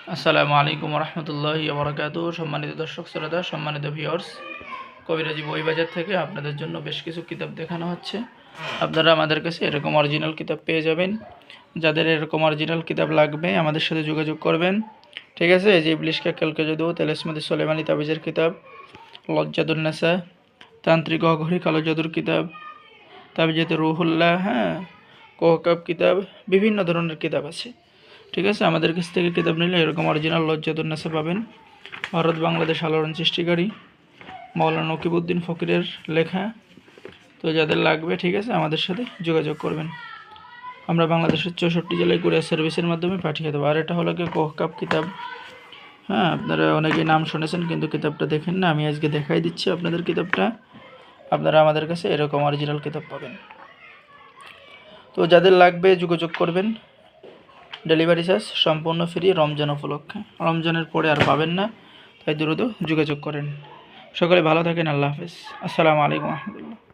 আসসালামু আলাইকুম রহমতুল্লাহি ওবরাকাতুহু। সম্মানিত দর্শক শ্রোতা, সম্মানিত ভিউয়ার্স, কবিরাজি বই বাজার থেকে আপনাদের জন্য বেশ কিছু কিতাব দেখানো হচ্ছে। আপনারা আমাদের কাছে এরকম অরিজিনাল কিতাব পেয়ে যাবেন। যাদের এরকম অরিজিনাল কিতাব লাগবে আমাদের সাথে যোগাযোগ করবেন, ঠিক আছে। এই যে ইবলিশকা কালকে যদু, তেলেসমতি সোলেমানি তাবিজের কিতাব, লজ্জাদুন্নেসা, তান্ত্রিক অঘরি কালো জাদুর কিতাব, তাবিজাতে রুহুল্লাহ, হ্যাঁ, কোহকাব কিতাব, বিভিন্ন ধরনের কিতাব আছে, ঠিক আছে। আমাদের কাছ থেকে কিতাব নিলে এরকম অরিজিনাল লজ্জাতুন্নেসা পাবেন। ভারত বাংলাদেশ আলোড়ন সৃষ্টিকারী মাওলানা নকিবউদ্দিন ফকিরের লেখা। তো যাদের লাগবে, ঠিক আছে, আমাদের সাথে যোগাযোগ করবেন। আমরা বাংলাদেশের 64 জেলায় কুরিয়ার সার্ভিসের মাধ্যমে পাঠিয়ে দেবো। আর এটা হলো কি কোহকাব কিতাব, হ্যাঁ, আপনারা অনেকেই নাম শুনেছেন কিন্তু কিতাবটা দেখেন না। আমি আজকে দেখাই দিচ্ছি আপনাদের কিতাবটা। আপনারা আমাদের কাছে এরকম অরিজিনাল কিতাব পাবেন। তো যাদের লাগবে যোগাযোগ করবেন। ডেলিভারি চার্জ সম্পূর্ণ ফ্রি রমজান উপলক্ষে। রমজানের পরে আর পাবেন না, তাই দ্রুত যোগাযোগ করেন। সকলে ভালো থাকেন। আল্লাহ হাফেজ। আসসালামু আলাইকুম রহমতুল্লাহ।